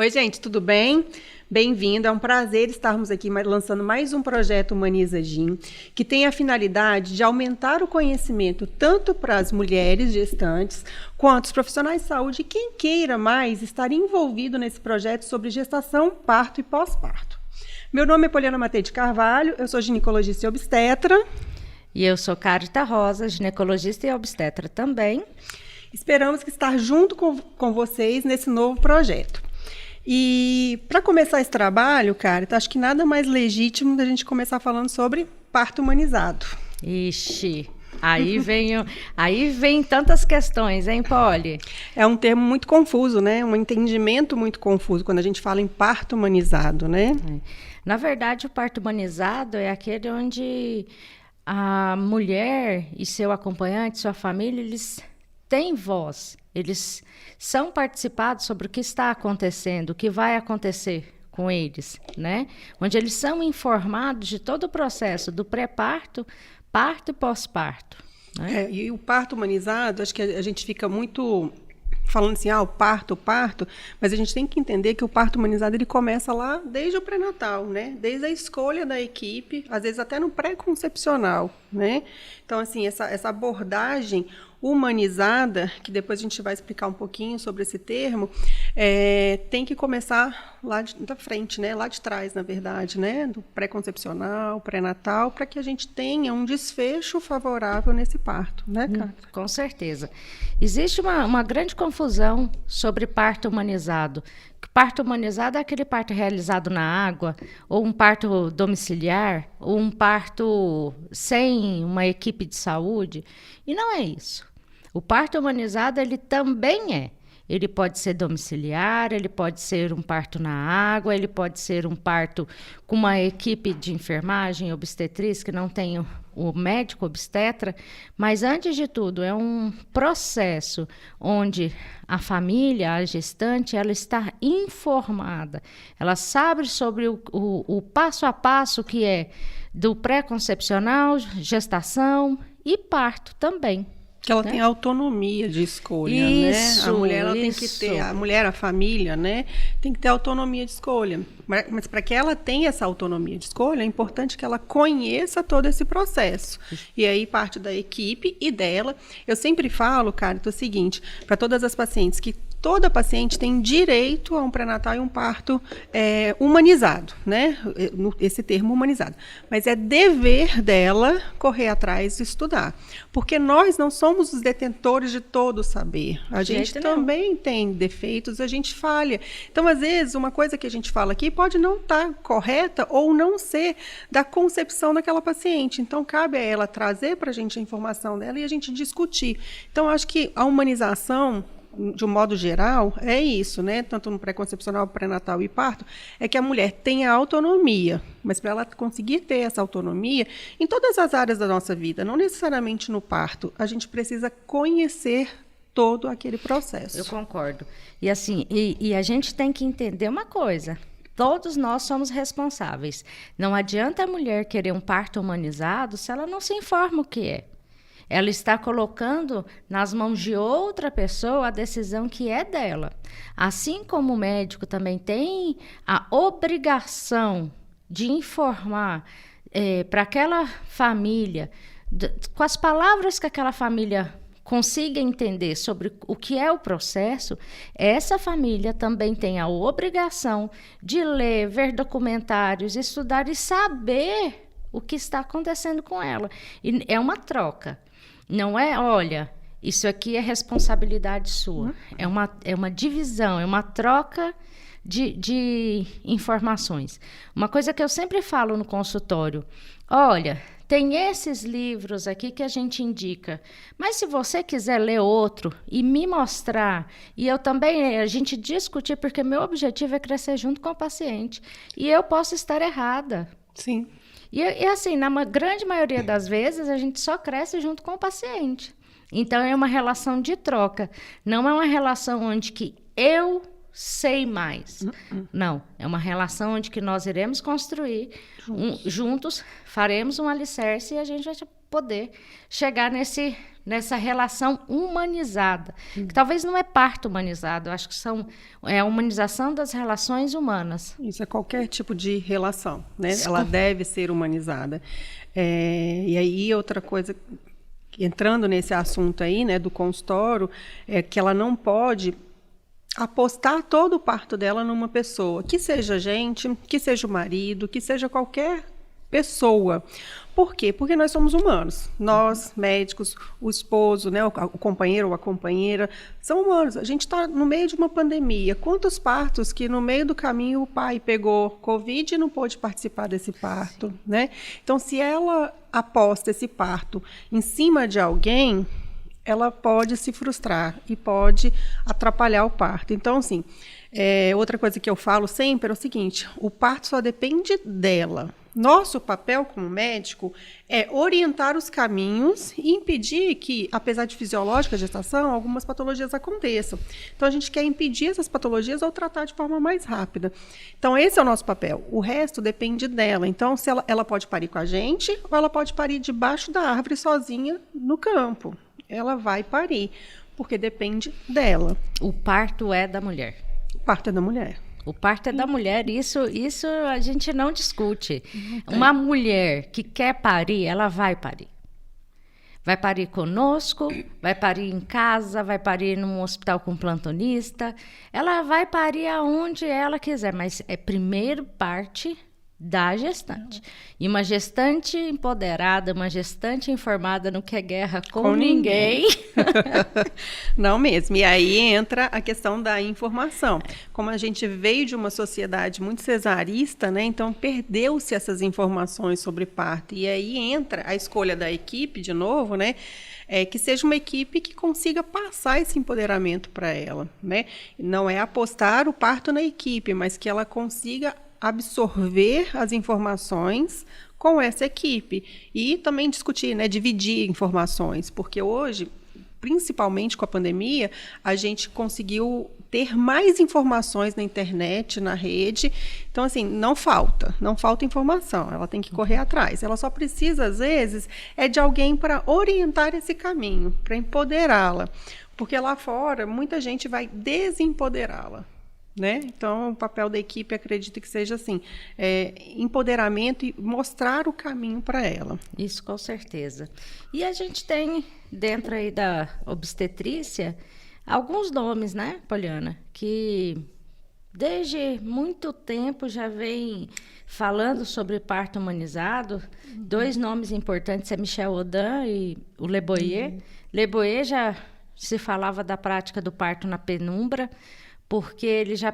Oi, gente, tudo bem? Bem-vindo, é um prazer estarmos aqui lançando mais um projeto Humaniza Gin, que tem a finalidade de aumentar o conhecimento tanto para as mulheres gestantes, quanto os profissionais de saúde e quem queira mais estar envolvido nesse projeto sobre gestação, parto e pós-parto. Meu nome é Poliana Matei de Carvalho, eu sou ginecologista e obstetra. E eu sou Carita Rosa, ginecologista e obstetra também. Esperamos que estar junto com vocês nesse novo projeto. E para começar esse trabalho, Carita, acho que nada mais legítimo da gente começar falando sobre parto humanizado. Ixi, aí vem tantas questões, hein, Poli? É um termo muito confuso, né? Um entendimento muito confuso quando a gente fala em parto humanizado, né? Na verdade, o parto humanizado é aquele onde a mulher e seu acompanhante, sua família, eles têm voz, eles são participados sobre o que está acontecendo, o que vai acontecer com eles, né? Onde eles são informados de todo o processo do pré-parto, parto e pós-parto. Né? E o parto humanizado, acho que a gente fica muito falando assim, o parto, mas a gente tem que entender que o parto humanizado ele começa lá desde o pré-natal, né? Desde a escolha da equipe, às vezes até no pré-concepcional, né? Então, assim, essa abordagem humanizada, que depois a gente vai explicar um pouquinho sobre esse termo, tem que começar lá da frente, né? Lá de trás, na verdade, né? Do pré-concepcional, pré-natal, para que a gente tenha um desfecho favorável nesse parto, né, Cátia? Com certeza. Existe uma grande confusão sobre parto humanizado. Parto humanizado é aquele parto realizado na água, ou um parto domiciliar, ou um parto sem uma equipe de saúde. E não é isso. O parto humanizado, ele também é. Ele pode ser domiciliar, ele pode ser um parto na água, ele pode ser um parto com uma equipe de enfermagem, obstetriz, que não tem o médico obstetra, mas antes de tudo é um processo onde a família, a gestante, ela está informada, ela sabe sobre o passo a passo que é do pré-concepcional, gestação e parto também. Que ela tem autonomia de escolha, isso, né? A mulher ela tem que ter, a família, né? Tem que ter autonomia de escolha. Mas para que ela tenha essa autonomia de escolha, é importante que ela conheça todo esse processo. E aí parte da equipe e dela. Eu sempre falo, Carita, o seguinte, para todas as pacientes, que toda paciente tem direito a um pré-natal e um parto humanizado, né? Esse termo humanizado. Mas é dever dela correr atrás e estudar. Porque nós não somos os detentores de todo o saber. A gente também tem defeitos, a gente falha. Então, às vezes, uma coisa que a gente fala aqui pode não estar correta ou não ser da concepção daquela paciente. Então, cabe a ela trazer para a gente a informação dela e a gente discutir. Então, acho que a humanização, de um modo geral, é isso, né? Tanto no pré-concepcional, pré-natal e parto, é que a mulher tenha autonomia, mas para ela conseguir ter essa autonomia em todas as áreas da nossa vida, não necessariamente no parto, a gente precisa conhecer todo aquele processo. Eu concordo. E assim, e a gente tem que entender uma coisa. Todos nós somos responsáveis. Não adianta a mulher querer um parto humanizado se ela não se informa o que é. Ela está colocando nas mãos de outra pessoa a decisão que é dela. Assim como o médico também tem a obrigação de informar para aquela família, com as palavras que aquela família consiga entender sobre o que é o processo, essa família também tem a obrigação de ler, ver documentários, estudar e saber o que está acontecendo com ela. E é uma troca. Não é, olha, isso aqui é responsabilidade sua. É uma divisão, é uma troca de informações. Uma coisa que eu sempre falo no consultório, olha, tem esses livros aqui que a gente indica, mas se você quiser ler outro e me mostrar, e eu também, a gente discutir, porque meu objetivo é crescer junto com o paciente, e eu posso estar errada. Sim. E assim, na grande maioria das vezes, a gente só cresce junto com o paciente. Então, é uma relação de troca. Não é uma relação onde que eu sei mais. Não, é uma relação onde que nós iremos construir juntos, faremos um alicerce e a gente vai poder chegar nessa relação humanizada, que talvez não é parto humanizado, eu acho que é a humanização das relações humanas. Isso é qualquer tipo de relação, né? Ela deve ser humanizada. E aí outra coisa, entrando nesse assunto aí, né, do consultório, é que ela não pode apostar todo o parto dela numa pessoa, que seja a gente, que seja o marido, que seja qualquer pessoa. Por quê? Porque nós somos humanos. Nós, médicos, o esposo, né, o companheiro ou a companheira, são humanos. A gente está no meio de uma pandemia. Quantos partos que no meio do caminho o pai pegou Covid e não pôde participar desse parto, né? Então, se ela aposta esse parto em cima de alguém, ela pode se frustrar e pode atrapalhar o parto. Então, assim, outra coisa que eu falo sempre é o seguinte: o parto só depende dela. Nosso papel como médico é orientar os caminhos e impedir que, apesar de fisiológica a gestação, algumas patologias aconteçam. Então, a gente quer impedir essas patologias ou tratar de forma mais rápida. Então, esse é o nosso papel. O resto depende dela. Então, se ela pode parir com a gente ou ela pode parir debaixo da árvore sozinha no campo. Ela vai parir, porque depende dela. O parto é da mulher. O parto é da mulher. O parto é da mulher, isso a gente não discute. Uma mulher que quer parir, ela vai parir. Vai parir conosco, vai parir em casa, vai parir num hospital com plantonista. Ela vai parir aonde ela quiser, mas primeiro parte da gestante. E uma gestante empoderada, uma gestante informada não quer guerra com ninguém. Não mesmo. E aí entra a questão da informação. Como a gente veio de uma sociedade muito cesarista, né? Então perdeu-se essas informações sobre parto. E aí entra a escolha da equipe, de novo, né? Que seja uma equipe que consiga passar esse empoderamento para ela, né? Não é apostar o parto na equipe, mas que ela consiga absorver as informações com essa equipe e também discutir, né, dividir informações, porque hoje, principalmente com a pandemia, a gente conseguiu ter mais informações na internet, na rede. Então, assim, não falta informação, ela tem que correr atrás. Ela só precisa, às vezes, de alguém para orientar esse caminho, para empoderá-la, porque lá fora muita gente vai desempoderá-la. Né? Então, o papel da equipe, acredito que seja assim, empoderamento e mostrar o caminho para ela. Isso, com certeza. E a gente tem, dentro aí da obstetrícia, alguns nomes, né, Poliana, que desde muito tempo já vem falando sobre parto humanizado. Dois nomes importantes é Michel Audin e o Le Boyer. Le Boyer já se falava da prática do parto na penumbra, porque ele já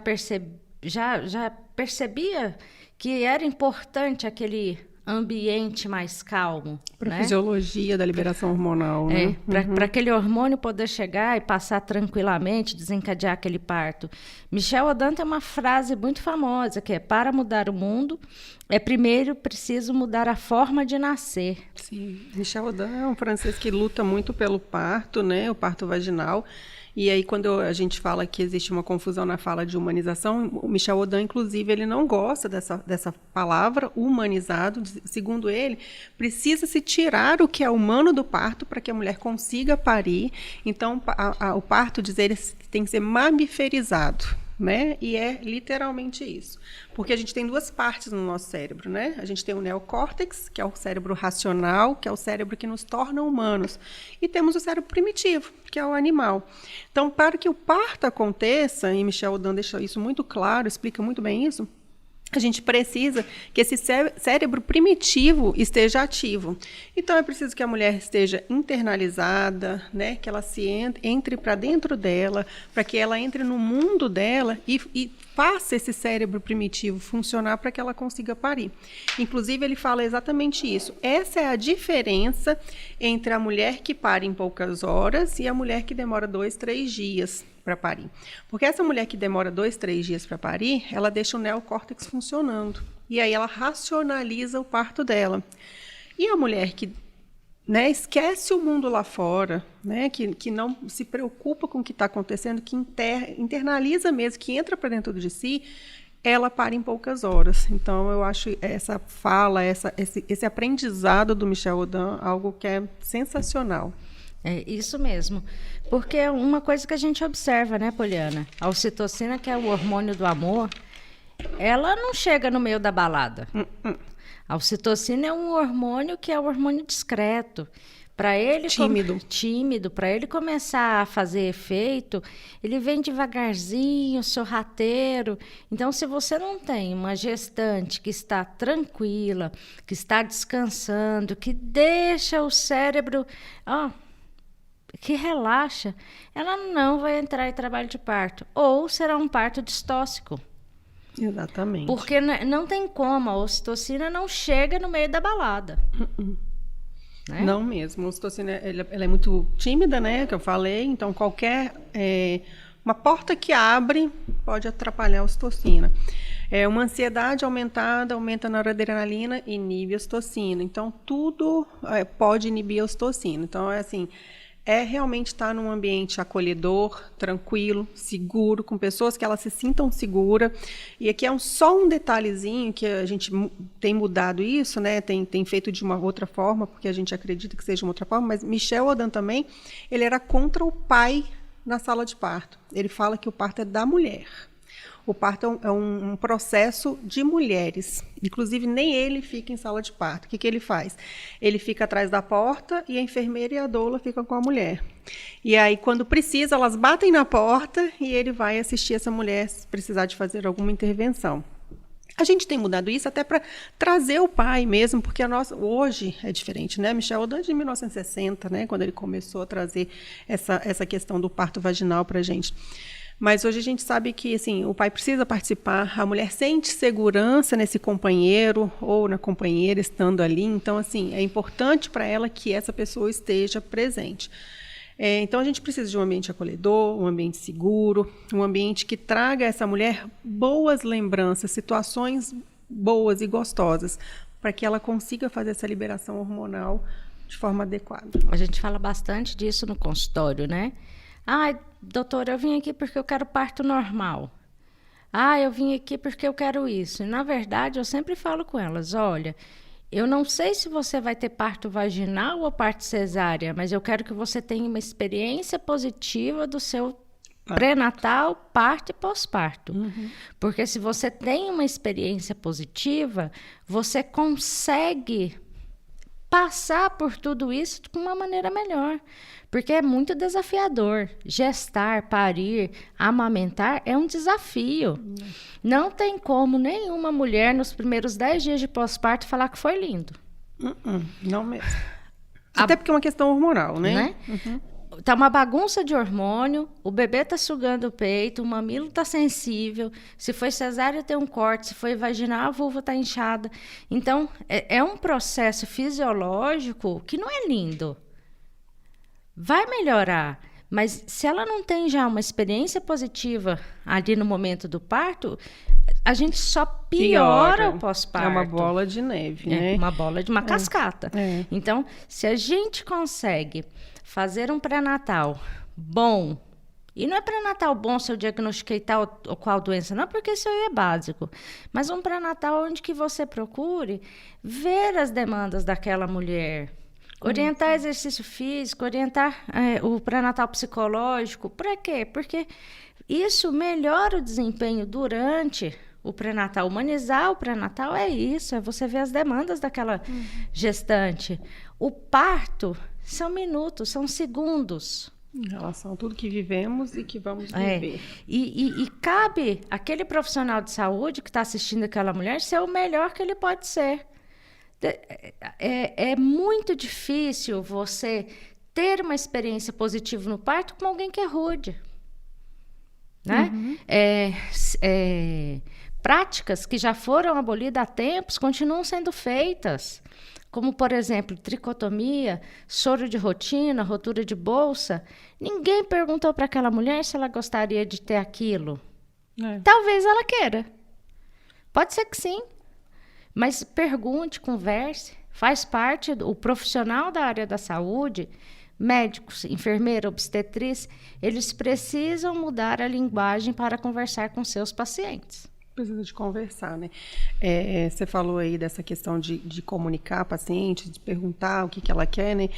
percebia que era importante aquele ambiente mais calmo. Para a fisiologia da liberação hormonal. Né? Para aquele hormônio poder chegar e passar tranquilamente, desencadear aquele parto. Michel Audin tem uma frase muito famosa, que é: para mudar o mundo, primeiro preciso mudar a forma de nascer. Sim, Michel Audin é um francês que luta muito pelo parto, né? O parto vaginal. E aí, quando a gente fala que existe uma confusão na fala de humanização, o Michel Audin, inclusive, ele não gosta dessa palavra, humanizado. Segundo ele, precisa-se tirar o que é humano do parto para que a mulher consiga parir. Então, o parto, diz ele, tem que ser mamiferizado. Né? E é literalmente isso. Porque a gente tem duas partes no nosso cérebro, né? A gente tem o neocórtex, que é o cérebro racional, que é o cérebro que nos torna humanos. E temos o cérebro primitivo, que é o animal. Então, para que o parto aconteça, e Michel Audin deixa isso muito claro, explica muito bem isso, a gente precisa que esse cérebro primitivo esteja ativo. Então, é preciso que a mulher esteja internalizada, né? Que ela se entre para dentro dela, para que ela entre no mundo dela e faça esse cérebro primitivo funcionar para que ela consiga parir. Inclusive, ele fala exatamente isso. Essa é a diferença entre a mulher que pare em poucas horas e a mulher que demora 2, 3 dias para parir. Porque essa mulher que demora 2, 3 dias para parir, ela deixa o neocórtex funcionando. E aí ela racionaliza o parto dela. E a mulher que né, esquece o mundo lá fora, né, que não se preocupa com o que está acontecendo, que internaliza mesmo, que entra para dentro de si, ela para em poucas horas. Então, eu acho essa fala, esse aprendizado do Michel Odan algo que é sensacional. É isso mesmo. Porque é uma coisa que a gente observa, né, Poliana? A ocitocina, que é o hormônio do amor, ela não chega no meio da balada. A ocitocina é um hormônio que é um hormônio discreto. Para ele tímido, para ele começar a fazer efeito, ele vem devagarzinho, sorrateiro. Então, se você não tem uma gestante que está tranquila, que está descansando, que deixa o cérebro, que relaxa, ela não vai entrar em trabalho de parto. Ou será um parto distóxico. Exatamente. Porque não tem como, a ocitocina não chega no meio da balada. Né? Não mesmo. A ocitocina ela é muito tímida, né? Que eu falei. Então, qualquer... uma porta que abre pode atrapalhar a ocitocina. Uma ansiedade aumentada aumenta a noradrenalina e inibe a ocitocina. Então, tudo pode inibir a ocitocina. Então, realmente estar num ambiente acolhedor, tranquilo, seguro, com pessoas que elas se sintam seguras. E aqui é só um detalhezinho que a gente tem mudado isso, né? Tem feito de uma outra forma, porque a gente acredita que seja uma outra forma, mas Michel Odan também, ele era contra o pai na sala de parto. Ele fala que o parto é da mulher. O parto é um processo de mulheres. Inclusive, nem ele fica em sala de parto. O que ele faz? Ele fica atrás da porta e a enfermeira e a doula ficam com a mulher. E aí, quando precisa, elas batem na porta e ele vai assistir essa mulher se precisar de fazer alguma intervenção. A gente tem mudado isso até para trazer o pai mesmo, porque hoje é diferente, né? Michel Odan de 1960, né? Quando ele começou a trazer essa questão do parto vaginal para a gente. Mas hoje a gente sabe que assim, o pai precisa participar, a mulher sente segurança nesse companheiro ou na companheira estando ali. Então, assim, é importante para ela que essa pessoa esteja presente. Então, a gente precisa de um ambiente acolhedor, um ambiente seguro, um ambiente que traga a essa mulher boas lembranças, situações boas e gostosas, para que ela consiga fazer essa liberação hormonal de forma adequada. A gente fala bastante disso no consultório, né? Doutora, eu vim aqui porque eu quero parto normal. Eu vim aqui porque eu quero isso. E, na verdade, eu sempre falo com elas, olha, eu não sei se você vai ter parto vaginal ou parto cesárea, mas eu quero que você tenha uma experiência positiva do seu pré-natal, parto e pós-parto. Porque se você tem uma experiência positiva, você consegue passar por tudo isso de uma maneira melhor. Porque é muito desafiador. Gestar, parir, amamentar é um desafio. Não tem como nenhuma mulher nos primeiros 10 dias de pós-parto falar que foi lindo. Não mesmo. Até porque é uma questão hormonal, né? Tá uma bagunça de hormônio, o bebê tá sugando o peito, o mamilo tá sensível, se foi cesárea tem um corte, se foi vaginal a vulva tá inchada. Então, é um processo fisiológico que não é lindo. Vai melhorar, mas se ela não tem já uma experiência positiva ali no momento do parto, a gente só piora o pós-parto. É uma bola de neve, né? Uma bola de uma cascata. Então, se a gente consegue fazer um pré-natal bom, e não é pré-natal bom se eu diagnostiquei tal ou qual doença, não, porque isso aí é básico, mas um pré-natal onde que você procure ver as demandas daquela mulher, orientar exercício físico, orientar o pré-natal psicológico. Por quê? Porque isso melhora o desempenho durante o pré-natal. Humanizar o pré-natal é isso, é você ver as demandas daquela gestante. O parto são minutos, são segundos. Em relação a tudo que vivemos e que vamos viver. E cabe aquele profissional de saúde que está assistindo aquela mulher ser o melhor que ele pode ser. É muito difícil você ter uma experiência positiva no parto com alguém que é rude. Né? Práticas que já foram abolidas há tempos continuam sendo feitas. Como, por exemplo, tricotomia, soro de rotina, rotura de bolsa. Ninguém perguntou para aquela mulher se ela gostaria de ter aquilo. Talvez ela queira. Pode ser que sim. Mas pergunte, converse, Faz parte, o profissional da área da saúde, médicos, enfermeira, obstetriz, eles precisam mudar a linguagem para conversar com seus pacientes. Precisa de conversar, né? Você falou aí dessa questão de comunicar a paciente, de perguntar o que ela quer, né?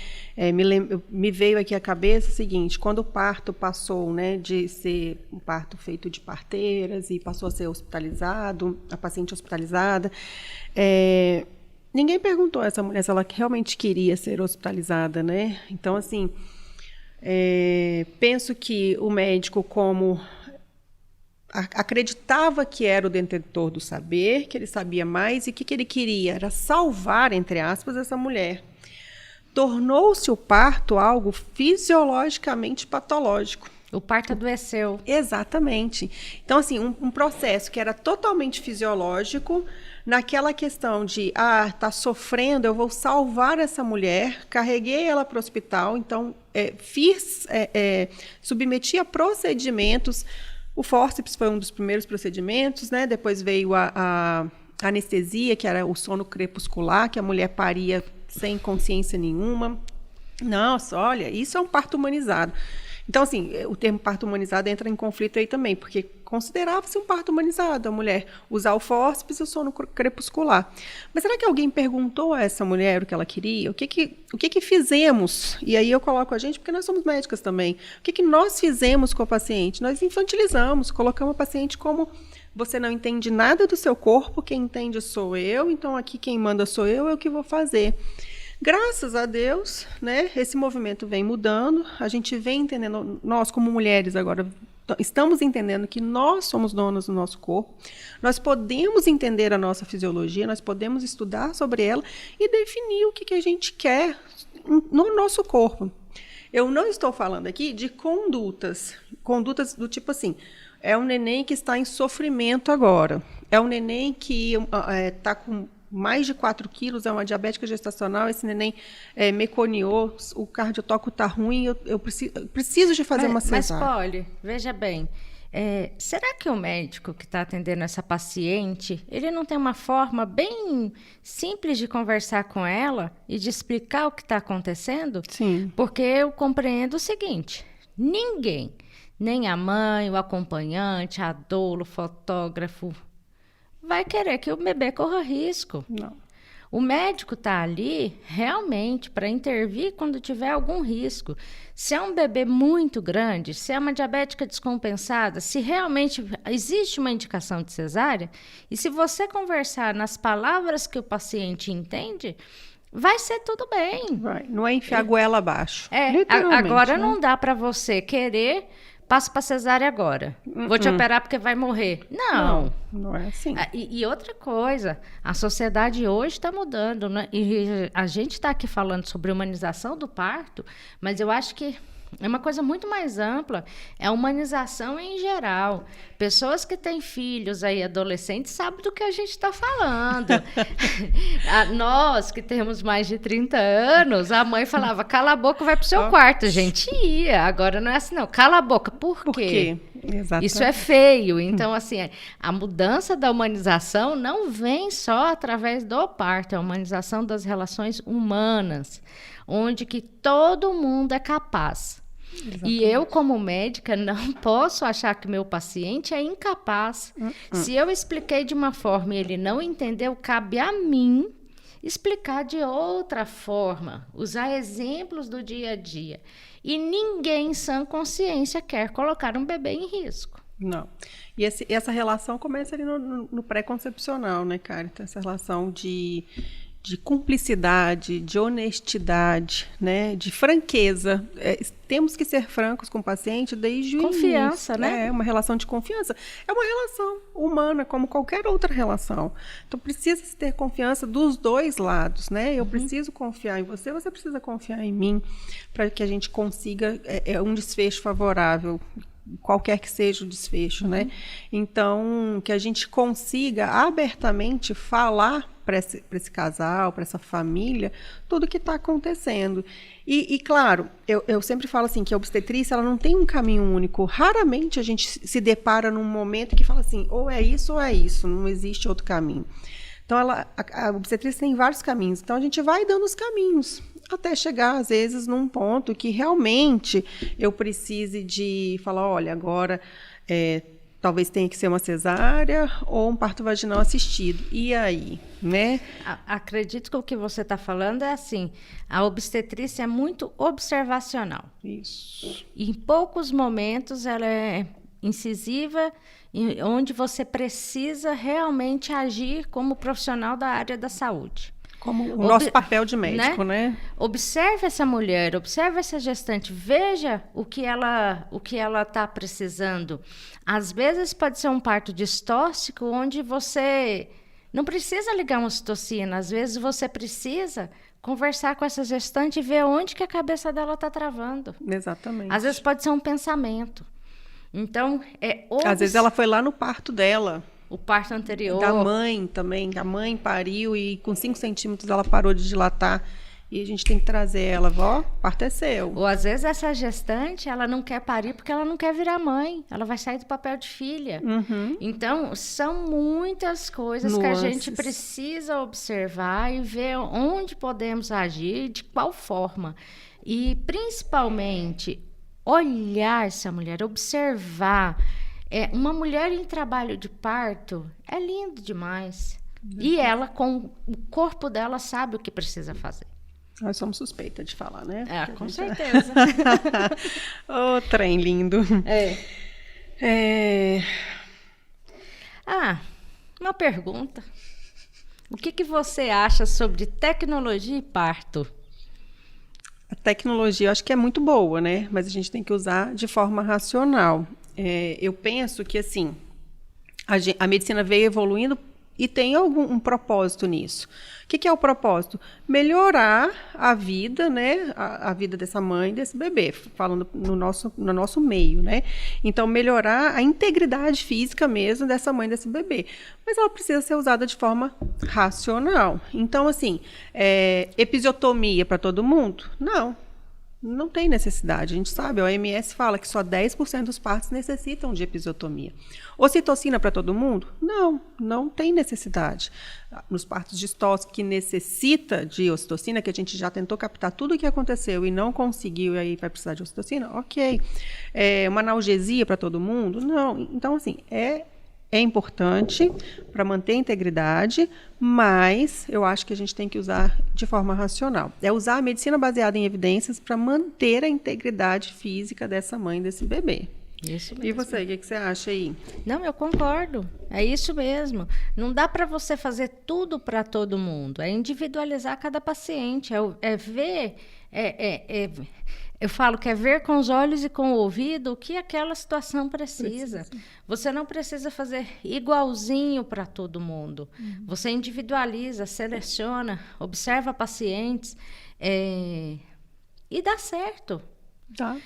Me veio aqui à cabeça o seguinte: quando o parto passou, né, de ser um parto feito de parteiras e passou a ser hospitalizado, a paciente hospitalizada, ninguém perguntou a essa mulher se ela realmente queria ser hospitalizada, né? Então, assim, penso que o médico, como acreditava que era o detentor do saber, que ele sabia mais, e que ele queria era salvar, entre aspas, essa mulher. Tornou-se o parto algo fisiologicamente patológico. O parto adoeceu. Exatamente. Então, assim, um processo que era totalmente fisiológico, naquela questão de, tá sofrendo, eu vou salvar essa mulher, carreguei ela para o hospital, então submeti a procedimentos. O fórceps foi um dos primeiros procedimentos, né? Depois veio a anestesia, que era o sono crepuscular, que a mulher paria sem consciência nenhuma. Nossa, olha, isso é um parto humanizado. Então, assim, o termo parto humanizado entra em conflito aí também, porque considerava-se um parto humanizado a mulher usar o fórceps e o sono crepuscular. Mas será que alguém perguntou a essa mulher o que ela queria? O que fizemos? E aí eu coloco a gente, porque nós somos médicas também. O que nós fizemos com a paciente? Nós infantilizamos, colocamos a paciente como: você não entende nada do seu corpo, quem entende sou eu, então aqui quem manda sou eu, é o que vou fazer. Graças a Deus, né, esse movimento vem mudando, a gente vem entendendo, nós como mulheres agora estamos entendendo que nós somos donas do nosso corpo, nós podemos entender a nossa fisiologia, nós podemos estudar sobre ela e definir o que a gente quer no nosso corpo. Eu não estou falando aqui de condutas do tipo assim: é um neném que está em sofrimento agora, é um neném que está com mais de 4 quilos, é uma diabética gestacional, esse neném meconiou, o cardiotoco está ruim, eu preciso de fazer uma cesárea. Mas, Polly, veja bem, será que o médico que está atendendo essa paciente, ele não tem uma forma bem simples de conversar com ela e de explicar o que está acontecendo? Sim. Porque eu compreendo o seguinte: ninguém, nem a mãe, o acompanhante, a doula, o fotógrafo, vai querer que o bebê corra risco. Não. O médico está ali realmente para intervir quando tiver algum risco. Se é um bebê muito grande, se é uma diabética descompensada, se realmente existe uma indicação de cesárea, e se você conversar nas palavras que o paciente entende, vai ser tudo bem. Vai. Não é enfiar a goela abaixo. Agora, né? Não dá para você querer: passa para cesárea agora. Vou te operar porque vai morrer. Não é assim. E outra coisa, a sociedade hoje está mudando, né? E a gente está aqui falando sobre humanização do parto, mas eu acho que é uma coisa muito mais ampla, é a humanização em geral. Pessoas que têm filhos aí, adolescentes, sabem do que a gente está falando. Nós, que temos mais de 30 anos, a mãe falava: cala a boca, vai pro seu quarto. A gente ia. Agora não é assim, não. Cala a boca. Por quê? Exatamente. Isso é feio. Então, assim, a mudança da humanização não vem só através do parto, é a humanização das relações humanas, onde que todo mundo é capaz. Exatamente. E eu, como médica, não posso achar que meu paciente é incapaz. Se eu expliquei de uma forma e ele não entendeu, cabe a mim explicar de outra forma, usar exemplos do dia a dia. E ninguém em sã consciência quer colocar um bebê em risco. Não. E essa relação começa ali no pré-concepcional, né, cara? Então, essa relação de cumplicidade, de honestidade, né, de franqueza. Temos que ser francos com o paciente desde o início. Confiança, né? É uma relação de confiança. É uma relação humana, como qualquer outra relação. Então, precisa se ter confiança dos dois lados, né? Eu preciso confiar em você, você precisa confiar em mim, para que a gente consiga um desfecho favorável, qualquer que seja o desfecho, né? Então, que a gente consiga abertamente falar para esse casal, para essa família, tudo o que está acontecendo. E claro, eu sempre falo assim, que a obstetrícia ela não tem um caminho único. Raramente a gente se depara num momento que fala assim, ou é isso, não existe outro caminho. Então, a obstetrícia tem vários caminhos. Então, a gente vai dando os caminhos até chegar, às vezes, num ponto que realmente eu precise de falar, olha, agora talvez tenha que ser uma cesárea ou um parto vaginal assistido. E aí, né? Acredito que o que você está falando é assim, a obstetrícia é muito observacional. Isso. Em poucos momentos ela é incisiva, onde você precisa realmente agir como profissional da área da saúde. Como o nosso papel de médico, né? Observe essa mulher, observe essa gestante, veja o que ela está precisando. Às vezes pode ser um parto distóxico, onde você não precisa ligar uma ocitocina, às vezes você precisa conversar com essa gestante e ver onde que a cabeça dela está travando. Exatamente. Às vezes pode ser um pensamento. Então, às vezes ela foi lá no parto dela. O parto anterior. Da mãe também. A mãe pariu e com 5 centímetros ela parou de dilatar. E a gente tem que trazer ela, o parto é seu. Ou às vezes essa gestante, ela não quer parir porque ela não quer virar mãe. Ela vai sair do papel de filha. Uhum. Então, são muitas coisas Nuances. que a gente precisa observar e ver onde podemos agir, de qual forma. E, principalmente, olhar essa mulher, observar. Uma mulher em trabalho de parto é lindo demais. E ela, com o corpo dela, sabe o que precisa fazer. Nós somos suspeita de falar, né? Com certeza. Ô, trem lindo. Uma pergunta. O que você acha sobre tecnologia e parto? A tecnologia eu acho que é muito boa, né? Mas a gente tem que usar de forma racional. Eu penso que, assim, a medicina veio evoluindo e tem um propósito nisso. O que é o propósito? Melhorar a vida, né? A vida dessa mãe, desse bebê, falando no nosso meio, né? Então, melhorar a integridade física mesmo dessa mãe, desse bebê. Mas ela precisa ser usada de forma racional. Então, assim, episiotomia para todo mundo? Não tem necessidade. A gente sabe, a OMS fala que só 10% dos partos necessitam de episiotomia. Ocitocina para todo mundo? Não tem necessidade. Nos partos distóxicos que necessita de ocitocina, que a gente já tentou captar tudo o que aconteceu e não conseguiu, e aí vai precisar de ocitocina? Ok. Uma analgesia para todo mundo? Não. Então, assim, é importante para manter a integridade, mas eu acho que a gente tem que usar de forma racional. É usar a medicina baseada em evidências para manter a integridade física dessa mãe, desse bebê. Isso mesmo. E você, o que você acha aí? Não, eu concordo. É isso mesmo. Não dá para você fazer tudo para todo mundo. É individualizar cada paciente. É ver... Eu falo que é ver com os olhos e com o ouvido o que aquela situação precisa. Você não precisa fazer igualzinho para todo mundo. Você individualiza, seleciona, observa pacientes e dá certo. Tá.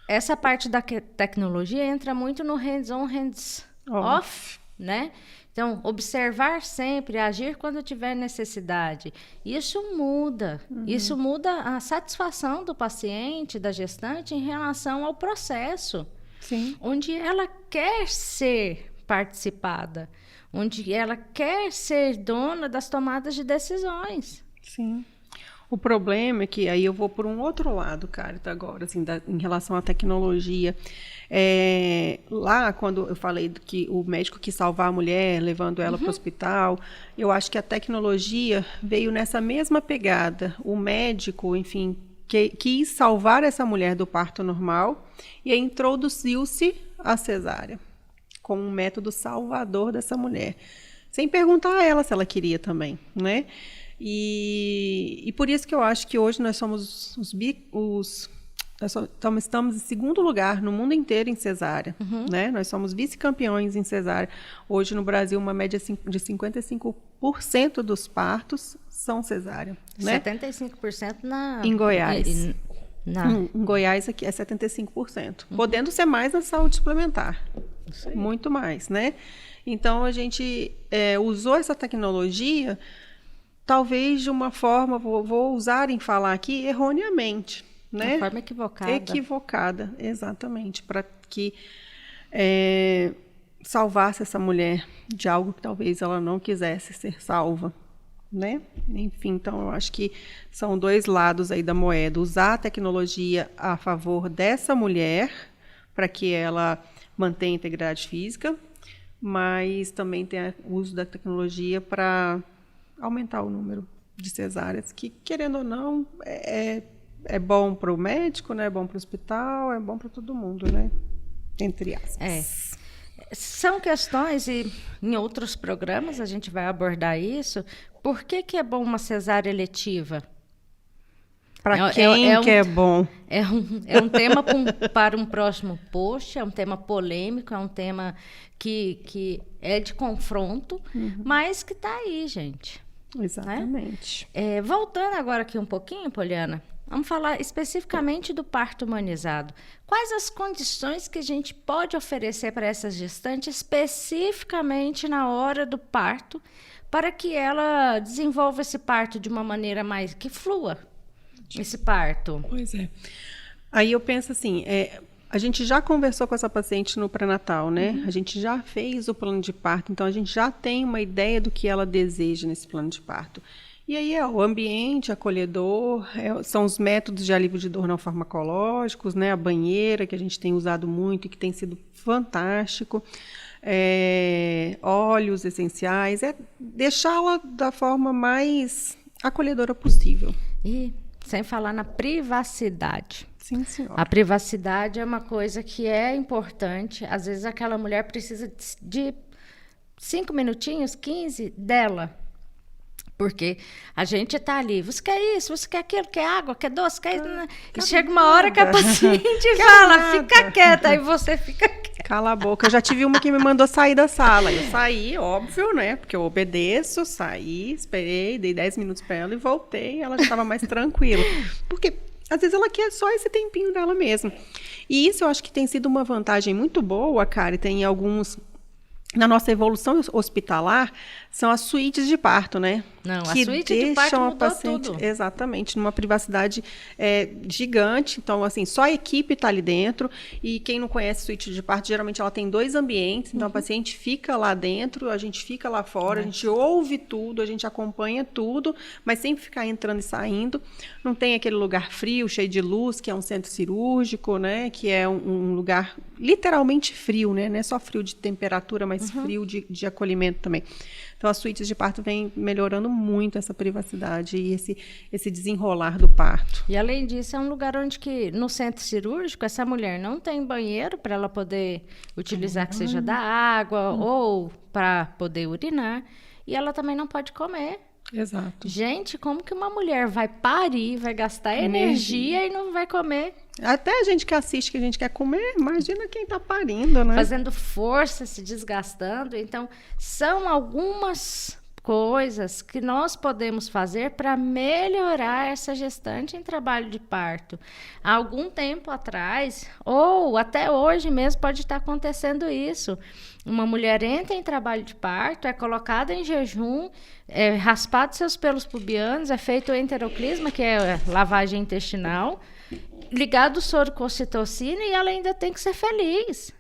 Essa parte da tecnologia entra muito no hands-on, hands-off, né? Então, observar sempre, agir quando tiver necessidade. Isso muda. Isso muda a satisfação do paciente, da gestante, em relação ao processo. Sim. Onde ela quer ser participada. Onde ela quer ser dona das tomadas de decisões. Sim. O problema é que, aí eu vou por um outro lado, Carita, agora, assim, em relação à tecnologia. Lá, quando eu falei que o médico quis salvar a mulher, levando ela para o hospital, eu acho que a tecnologia veio nessa mesma pegada. O médico, enfim, quis salvar essa mulher do parto normal e aí introduziu-se a cesárea como um método salvador dessa mulher, sem perguntar a ela se ela queria também, né? E por isso que eu acho que hoje nós somos estamos em segundo lugar no mundo inteiro em cesárea, né? Nós somos vice-campeões em cesárea. Hoje no Brasil, uma média de 55% dos partos são cesárea, né? 75% em Goiás. Em Goiás aqui é 75%. Podendo ser mais na saúde suplementar. Muito mais, né? Então a gente usou essa tecnologia, talvez de uma forma, vou usar em falar aqui, erroneamente. Né? De forma equivocada. Equivocada, exatamente. Para que salvasse essa mulher de algo que talvez ela não quisesse ser salva, né? Enfim, então eu acho que são dois lados aí da moeda. Usar a tecnologia a favor dessa mulher para que ela mantenha a integridade física, mas também tem o uso da tecnologia para aumentar o número de cesáreas, que, querendo ou não, é bom para o médico, né? É bom para o hospital, é bom para todo mundo, né? Entre aspas. São questões, e em outros programas a gente vai abordar isso. Por que é bom uma cesárea eletiva? Para quem que é bom? É um tema para um próximo post, é um tema polêmico, é um tema que é de confronto, mas que está aí, gente. Exatamente. Né? Voltando agora aqui um pouquinho, Poliana, vamos falar especificamente do parto humanizado. Quais as condições que a gente pode oferecer para essa gestante, especificamente na hora do parto, para que ela desenvolva esse parto de uma maneira mais que flua? Esse parto. Pois é. Aí eu penso assim, a gente já conversou com essa paciente no pré-natal, né? A gente já fez o plano de parto, então a gente já tem uma ideia do que ela deseja nesse plano de parto. E aí o ambiente acolhedor, são os métodos de alívio de dor não farmacológicos, né? A banheira, que a gente tem usado muito e que tem sido fantástico. Óleos essenciais, deixá-la da forma mais acolhedora possível. E sem falar na privacidade. Sim, senhora. A privacidade é uma coisa que é importante. Às vezes aquela mulher precisa de 5 minutinhos, 15 dela. Porque a gente está ali, você quer isso, você quer aquilo, quer água, quer doce, quer isso. E chega uma hora que a paciente fala, fica quieta, aí você fica quieta. Cala a boca. Eu já tive uma que me mandou sair da sala. Eu saí, óbvio, né? Porque eu obedeço, saí, esperei, dei 10 minutos para ela e voltei. Ela já estava mais tranquila. Porque às vezes ela quer só esse tempinho dela mesma. E isso eu acho que tem sido uma vantagem muito boa, Kari. Tem alguns... Na nossa evolução hospitalar, são as suítes de parto, né? Não, a suíte de parto mudou paciente, tudo. Exatamente, numa privacidade gigante. Então, assim, só a equipe está ali dentro. E quem não conhece suíte de parto, geralmente ela tem 2 ambientes. Então, a paciente fica lá dentro, a gente fica lá fora, a gente ouve tudo, a gente acompanha tudo, mas sem ficar entrando e saindo. Não tem aquele lugar frio, cheio de luz, que é um centro cirúrgico, né? Que é um lugar literalmente frio, né? Não é só frio de temperatura, mas frio de acolhimento também. Então, as suítes de parto vêm melhorando muito essa privacidade e esse desenrolar do parto. E, além disso, é um lugar onde no centro cirúrgico, essa mulher não tem banheiro para ela poder utilizar, que seja da água ou para poder urinar. E ela também não pode comer. Exato. Gente, como que uma mulher vai parir, vai gastar energia e não vai comer? Até a gente que assiste, que a gente quer comer, imagina quem está parindo, né? Fazendo força, se desgastando. Então, são algumas coisas que nós podemos fazer para melhorar essa gestante em trabalho de parto. Há algum tempo atrás, ou até hoje mesmo, pode estar acontecendo isso. Uma mulher entra em trabalho de parto, é colocada em jejum, é raspado seus pelos pubianos, é feito o enteroclisma, que é lavagem intestinal, ligado o soro com ocitocina, e ela ainda tem que ser feliz.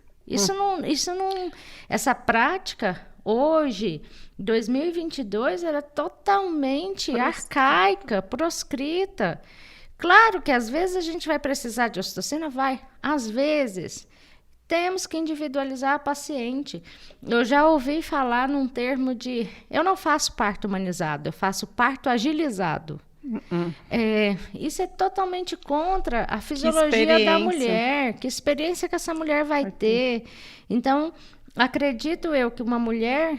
Essa prática, hoje, em 2022, era totalmente arcaica, proscrita. Claro que às vezes a gente vai precisar de ocitocina, vai. Às vezes, temos que individualizar a paciente. Eu já ouvi falar num termo de... Eu não faço parto humanizado, eu faço parto agilizado. Isso é totalmente contra a fisiologia da mulher. Que experiência que essa mulher vai ter. Então, acredito eu que uma mulher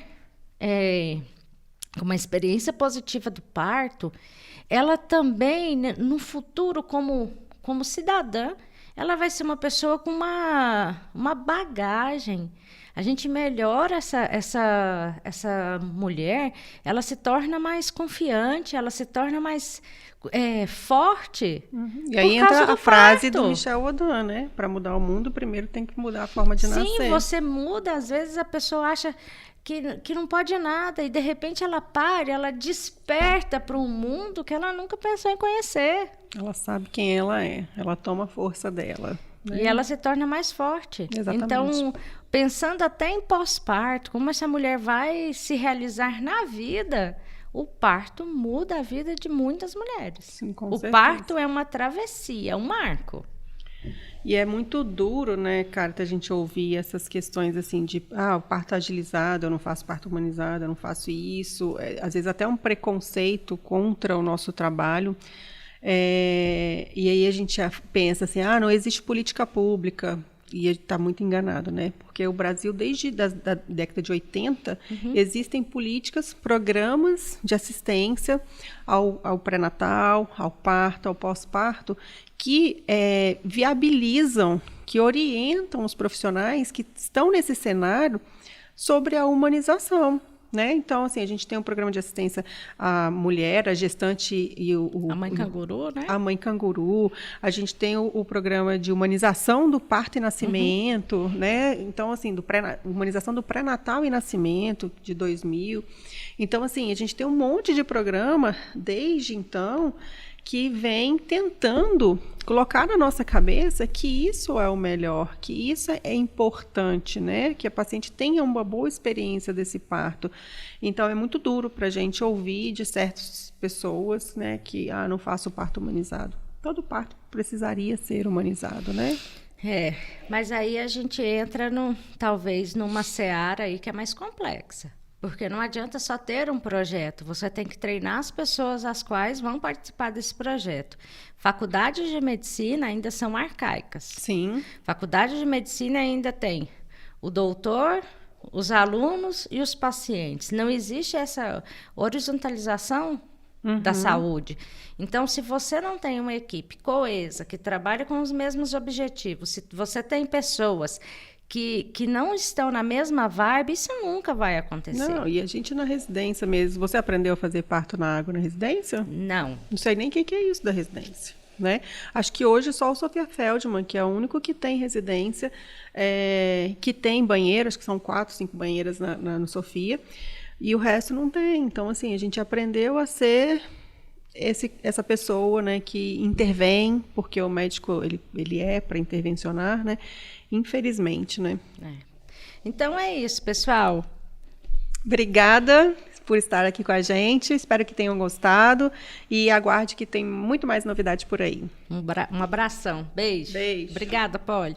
com uma experiência positiva do parto, ela também, no futuro, como cidadã, ela vai ser uma pessoa com uma bagagem. A gente melhora essa mulher, ela se torna mais confiante, ela se torna mais forte. E aí entra a frase do Michel Odan, né? Para mudar o mundo, primeiro tem que mudar a forma de nascer. Sim, você muda, às vezes a pessoa acha que não pode nada, e de repente ela ela desperta para um mundo que ela nunca pensou em conhecer. Ela sabe quem ela é, ela toma a força dela. né? E ela se torna mais forte. Exatamente. Então, pensando até em pós-parto, como essa mulher vai se realizar na vida, o parto muda a vida de muitas mulheres. Sim, com o certeza. parto é uma travessia, é um marco. E é muito duro, né, Carta, a gente ouvir essas questões assim de o parto agilizado, eu não faço parto humanizado, eu não faço isso. Às vezes até um preconceito contra o nosso trabalho. E aí a gente pensa assim, não existe política pública. E está muito enganado, né? Porque o Brasil, desde da década de 80, existem políticas, programas de assistência ao pré-natal, ao parto, ao pós-parto, que viabilizam, que orientam os profissionais que estão nesse cenário sobre a humanização. Né? Então, assim, a gente tem um programa de assistência à mulher, à gestante e a mãe canguru, né? A mãe canguru. A gente tem o programa de humanização do parto e nascimento, né? Então, assim, humanização do pré-natal e nascimento de 2000. Então, assim, a gente tem um monte de programa desde então que vem tentando colocar na nossa cabeça que isso é o melhor, que isso é importante, né? Que a paciente tenha uma boa experiência desse parto. Então, é muito duro para a gente ouvir de certas pessoas, né, que não faço parto humanizado. Todo parto precisaria ser humanizado, né? Mas aí a gente entra talvez numa seara aí que é mais complexa. Porque não adianta só ter um projeto, você tem que treinar as pessoas as quais vão participar desse projeto. Faculdades de medicina ainda são arcaicas. Sim. Faculdade de medicina ainda tem o doutor, os alunos e os pacientes. Não existe essa horizontalização da saúde. Então, se você não tem uma equipe coesa, que trabalha com os mesmos objetivos, se você tem pessoas que não estão na mesma vibe, isso nunca vai acontecer. Não, e a gente na residência mesmo, você aprendeu a fazer parto na água na residência? Não. Não sei nem o que é isso da residência, né? Acho que hoje só o Sofia Feldman, que é o único que tem residência, que tem banheiro, acho que são 4, 5 banheiras no Sofia, e o resto não tem. Então, assim, a gente aprendeu a ser essa pessoa, né, que intervém, porque o médico ele é para intervencionar, né? Infelizmente, né? Então é isso, pessoal. Obrigada por estar aqui com a gente. Espero que tenham gostado e aguarde que tem muito mais novidade por aí. Um abração. Beijo. Beijo. Obrigada, Polly.